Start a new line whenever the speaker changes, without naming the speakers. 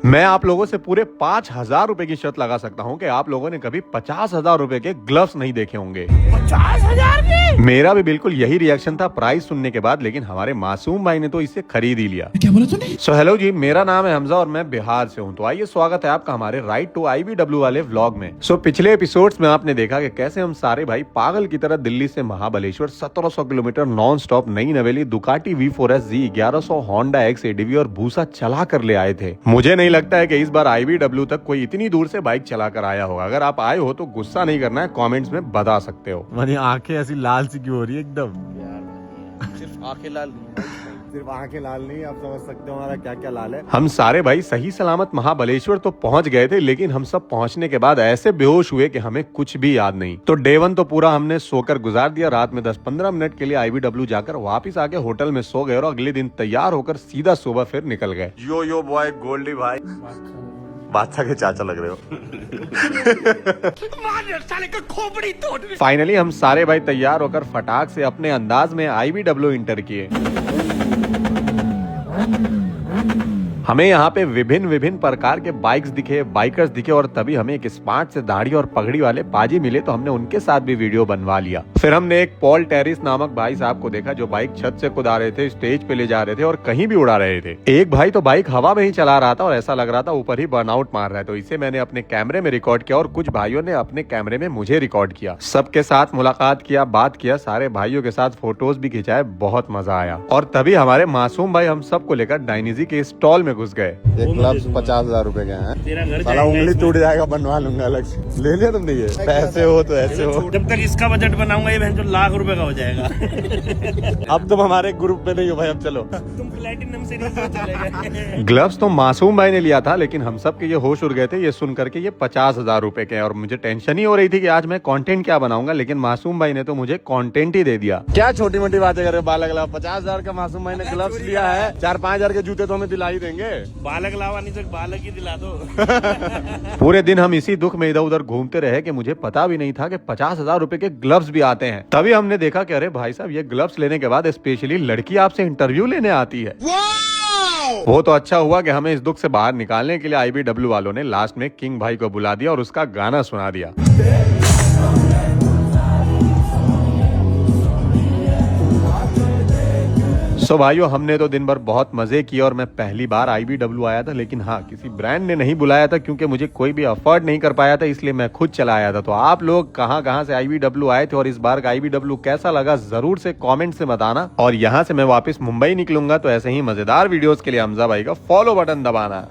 मैं आप लोगों से पूरे 5,000 रुपए की शर्त लगा सकता हूँ कि आप लोगों ने कभी 50,000 रुपए के ग्लव्स नहीं देखे होंगे।
50,000 की?
मेरा भी बिल्कुल यही रिएक्शन था प्राइस सुनने के बाद, लेकिन हमारे मासूम भाई ने तो इसे खरीद ही लिया।
क्या बोला तूने?
सो हेलो जी, मेरा नाम है हमजा और मैं बिहार से हूँ। तो आइए स्वागत है आपका हमारे राइड टू IBW वाले व्लॉग में। पिछले एपिसोड्स में आपने देखा कि कैसे हम सारे भाई पागल की तरह दिल्ली से महाबलेश्वर 1700 किलोमीटर नॉन स्टॉप नई नवेली Ducati V4S Z 1100 Honda X ADV और भूसा चला कर ले आए थे। मुझे नहीं लगता है कि इस बार IBW तक कोई इतनी दूर से बाइक चला कर आया होगा। अगर आप आए हो तो गुस्सा नहीं करना है, कमेंट्स में बता सकते हो।
मानी आंखें ऐसी लाल सी क्यों हो रही है एकदम?
सिर्फ आंखें लाल
सिर्फ आंखें लाल नहीं, आप समझ सकते हो हमारा क्या क्या लाल है।
हम सारे भाई सही सलामत महाबलेश्वर तो पहुंच गए थे, लेकिन हम सब पहुंचने के बाद ऐसे बेहोश हुए कि हमें कुछ भी याद नहीं। तो डे 1 तो पूरा हमने सोकर गुजार दिया। रात में 10-15 मिनट के लिए IBW जाकर वापस आके होटल में सो गए और अगले दिन तैयार होकर सीधा सुबह फिर निकल गए।
यो बॉय गोल्डी भाई, बादशाह के चाचा लग रहे हो।
साले का खोपड़ी तोड़।
फाइनली हम सारे भाई तैयार होकर फटाक से अपने अंदाज में IBW इंटर किए। हमें यहाँ पे विभिन्न प्रकार के बाइक्स दिखे, बाइकर्स दिखे और तभी हमें एक स्मार्ट से दाढ़ी और पगड़ी वाले पाजी मिले, तो हमने उनके साथ भी वीडियो बनवा लिया। फिर हमने एक पॉल टेरिस नामक भाई साहब को देखा जो बाइक छत से कुदा रहे थे, स्टेज पे ले जा रहे थे और कहीं भी उड़ा रहे थे। एक भाई तो बाइक हवा में ही चला रहा था और ऐसा लग रहा था ऊपर ही बर्नआउट मार रहा है। तो इसे मैंने अपने कैमरे में रिकॉर्ड किया और कुछ भाइयों ने अपने कैमरे में मुझे रिकॉर्ड किया। सबके साथ मुलाकात किया, बात किया, सारे भाइयों के साथ फोटोज भी खिंचाए, बहुत मजा आया। और तभी हमारे मासूम भाई हम सबको लेकर डायनीजी के स्टॉल में घुस गए।
ये ग्लव्स 50,000 रुपए के हैं।
तेरा घर
साला उंगली टूट जाएगा, बनवा लूंगा अलग से। ले लिया तुमने? ये पैसे हो तो ऐसे हो।
जब तक इसका बजट बनाऊंगा ये जो लाख रुपए का हो जाएगा।
अब तुम हमारे ग्रुप में नहीं हो भाई, अब चलो।
तुम प्लेटिनम सीरीज में चले गए।
ग्लव्स तो मासूम भाई ने लिया था, लेकिन हम सब के ये होश उड़ गए थे ये सुन करके ये 50,000 रुपए के हैं। और मुझे टेंशन ही हो रही थी कि आज मैं कंटेंट क्या बनाऊंगा, लेकिन मासूम भाई ने तो मुझे कंटेंट ही दे दिया।
क्या छोटी मोटी बातें कर रहे हो? बालक लाओ, 50,000 का मासूम भाई ने ग्लव्स लिया है, 4-5,000 के जूते तो हमें दिला ही देंगे।
बालक लावा नहीं तो बालक ही दिला दो।
पूरे दिन हम इसी दुख में इधर उधर घूमते रहे कि मुझे पता भी नहीं था कि 50,000 रुपए के ग्लव्स भी आते हैं। तभी हमने देखा कि अरे भाई साहब, ये ग्लव्स लेने के बाद स्पेशली लड़की आपसे इंटरव्यू लेने आती है। वो तो अच्छा हुआ कि हमें इस दुख से बाहर निकालने के लिए IBW वालों ने लास्ट में किंग भाई को बुला दिया और उसका गाना सुना दिया। भाइयों, हमने तो दिन भर बहुत मजे किए और मैं पहली बार IBW आया था, लेकिन हाँ, किसी ब्रांड ने नहीं बुलाया था क्योंकि मुझे कोई भी अफोर्ड नहीं कर पाया था, इसलिए मैं खुद चला आया था। तो आप लोग कहाँ से IBW आए थे और इस बार का IBW कैसा लगा जरूर से कमेंट से बताना। और यहाँ से मैं वापस मुंबई निकलूंगा, तो ऐसे ही मजेदार वीडियोस के लिए हमजा भाई का फॉलो बटन दबाना।